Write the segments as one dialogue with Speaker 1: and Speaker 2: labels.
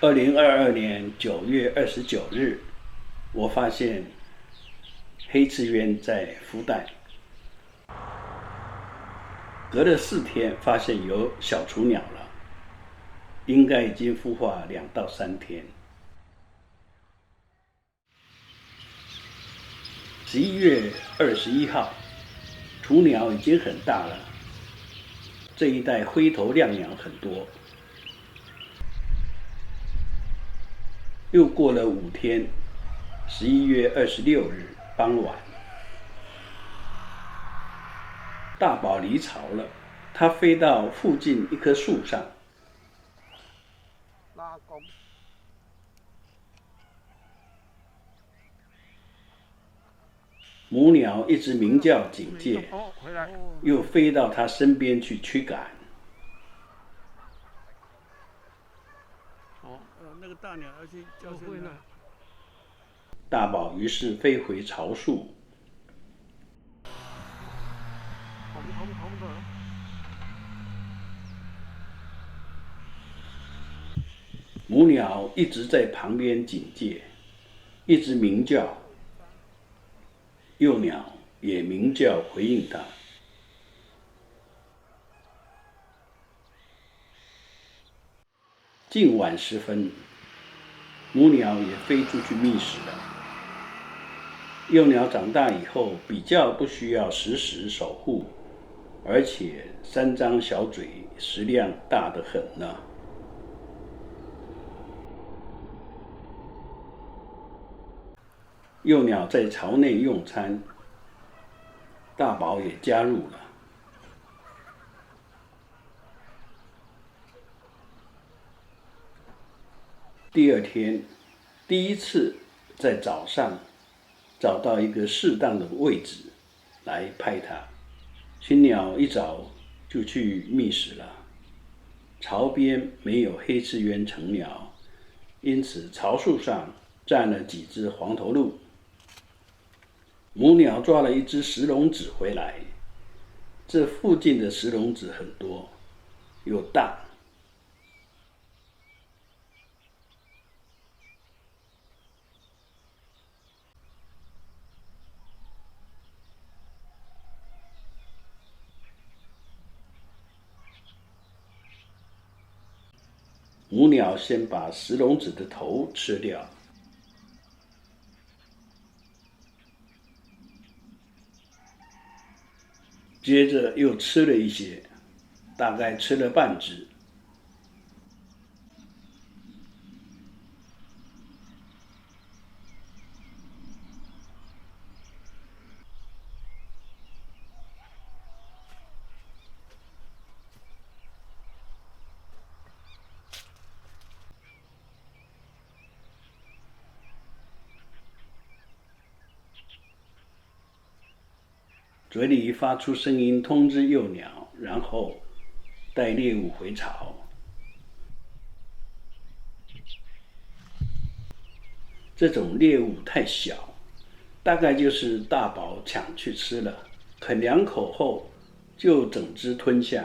Speaker 1: 2022年9月29日，我发现黑翅鸢在孵蛋。隔了4天，发现有小雏鸟了，应该已经孵化2到3天。11月21号，雏鸟已经很大了，这一带灰头亮鸟很多。又过了5天，11月26日傍晚，大宝离巢了，它飞到附近一棵树上。母鸟一直鸣叫警戒，又飞到它身边去驱赶。
Speaker 2: 那个大鸟要去叫声了。
Speaker 1: 大宝于是飞回巢树。母鸟一直在旁边警戒，一直鸣叫。幼鸟也鸣叫回应它。近晚时分，母鸟也飞出去觅食了。幼鸟长大以后，比较不需要时时守护，而且3张小嘴，食量大得很呢。幼鸟在巢内用餐，大宝也加入了。第2天，第一次在早上找到一个适当的位置来拍它。群鸟一早就去觅食了，巢边没有黑翅鸢成鸟，因此巢树上站了几只黄头鹭。母鸟抓了一只石龙子回来，这附近的石龙子很多，又大。母鸟先把石龙子的头吃掉，接着又吃了一些，大概吃了半只。嘴里发出声音通知幼鸟，然后带猎物回巢。这种猎物太小，大概就是大宝抢去吃了，啃2口后就整只吞下。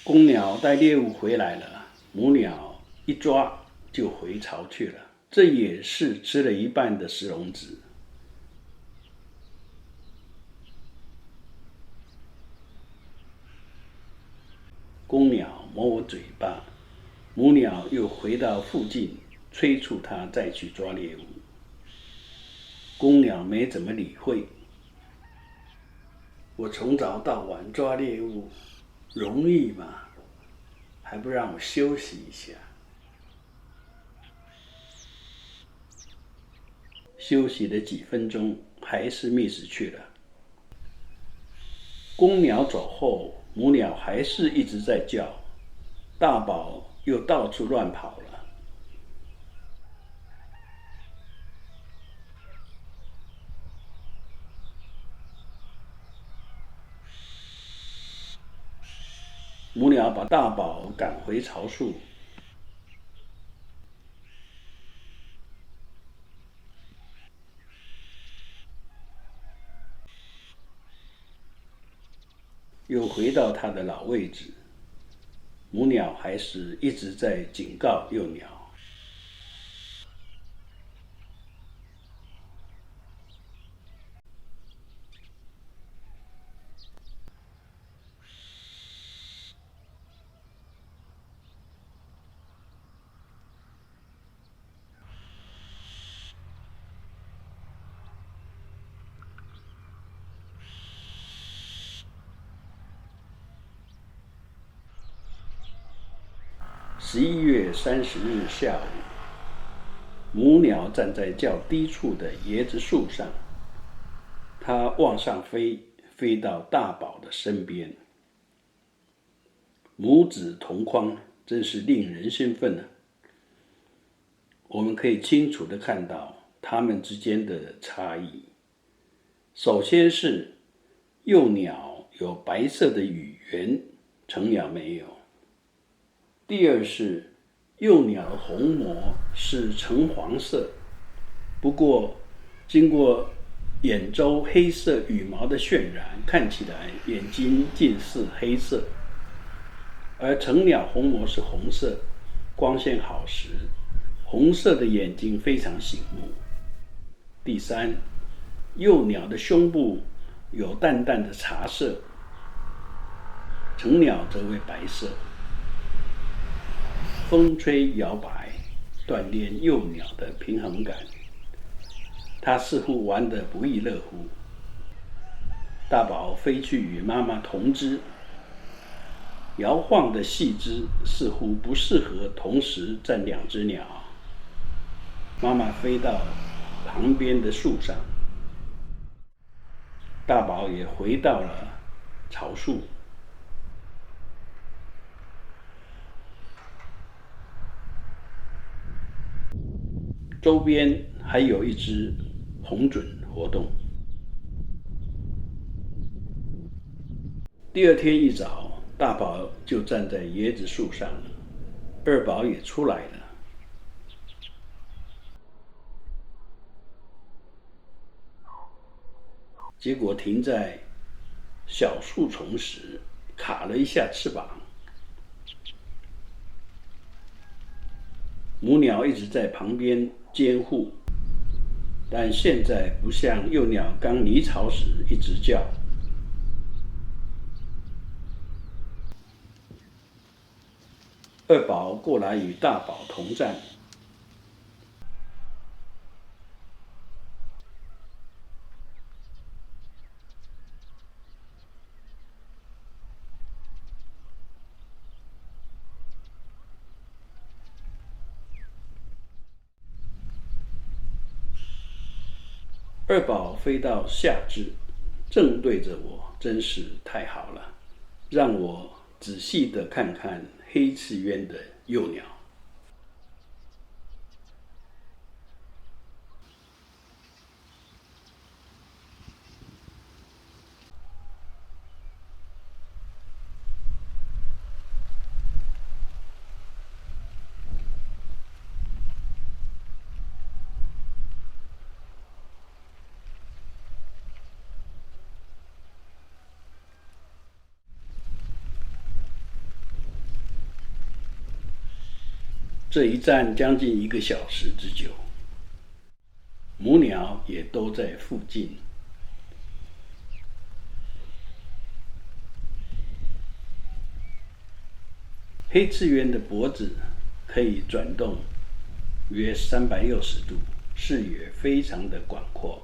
Speaker 1: 公鸟带猎物回来了，母鸟一抓就回巢去了，这也是吃了一半的石龙子。公鸟摸我嘴巴，母鸟又回到附近，催促它再去抓猎物。公鸟没怎么理会。我从早到晚抓猎物，容易吗？还不让我休息一下？休息了几分钟，还是觅食去了。公鸟走后，母鸟还是一直在叫，大宝又到处乱跑了。母鸟把大宝赶回巢树，又回到它的老位置。母鸟还是一直在警告幼鸟。11月30日下午，母鸟站在较低处的椰子树上，它往上飞，飞到大宝的身边。母子同框，真是令人兴奋啊！我们可以清楚地看到它们之间的差异。首先是幼鸟有白色的羽缘，成鸟没有。第二是幼鸟的虹膜是橙黄色，不过经过眼周黑色羽毛的渲染，看起来眼睛近似黑色。而成鸟虹膜是红色，光线好时，红色的眼睛非常醒目。第三，幼鸟的胸部有淡淡的茶色，成鸟则为白色。风吹摇摆，锻炼幼鸟的平衡感。它似乎玩得不亦乐乎。大宝飞去与妈妈同枝，摇晃的细枝似乎不适合同时站两只鸟。妈妈飞到旁边的树上，大宝也回到了巢树。周边还有一只红隼活动。第二天一早，大宝就站在椰子树上，二宝也出来了。结果停在小树丛时，卡了一下翅膀。母鸟一直在旁边监护，但现在不像幼鸟刚离巢时一直叫。二宝过来与大宝同站。二宝飞到下枝，正对着我，真是太好了，让我仔细地看看黑翅鸢的幼鸟。这一站将近1个小时之久，母鸟也都在附近。黑翅鸢的脖子可以转动约360度，视野非常的广阔。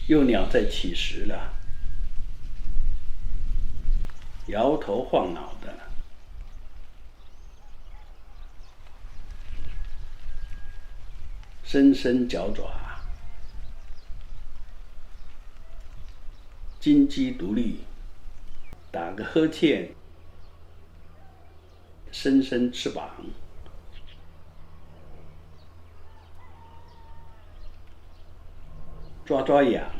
Speaker 1: 幼鸟在起食了，摇头晃脑的。伸伸脚爪，金鸡独立，打个呵欠，伸伸翅膀，抓抓痒。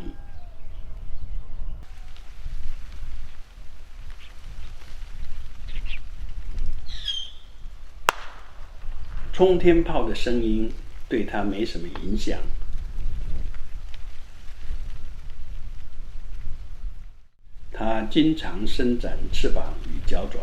Speaker 1: 冲天炮的声音对它没什么影响。它经常伸展翅膀与脚爪。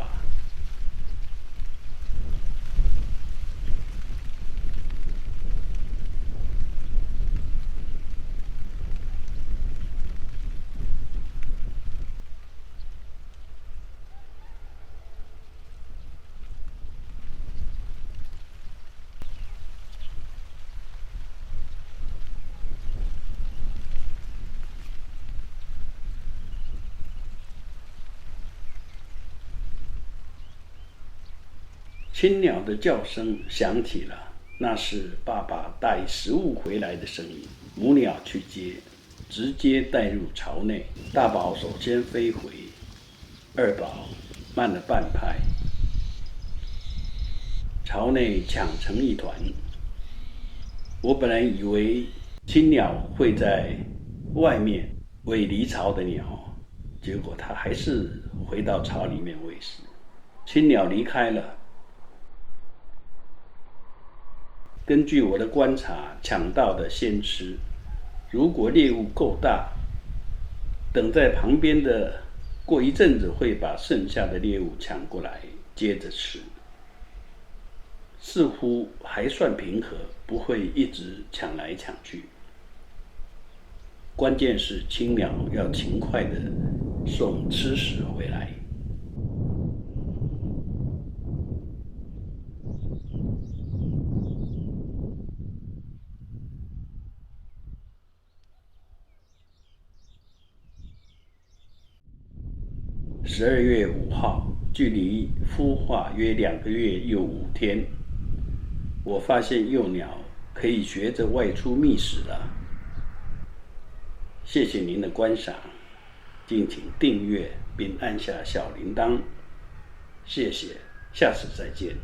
Speaker 1: 青鸟的叫声响起了，那是爸爸带食物回来的声音。母鸟去接，直接带入巢内。大宝首先飞回，二宝慢了半拍。巢内抢成一团。我本来以为青鸟会在外面喂离巢的鸟，结果它还是回到巢里面喂食。青鸟离开了。根据我的观察，抢到的先吃，如果猎物够大，等在旁边的过一阵子会把剩下的猎物抢过来接着吃，似乎还算平和，不会一直抢来抢去。关键是青鸟要勤快地送吃食回来。12月5号，距离孵化约2个月又5天，我发现幼鸟可以学着外出觅食了。谢谢您的观赏，敬请订阅并按下小铃铛，谢谢，下次再见。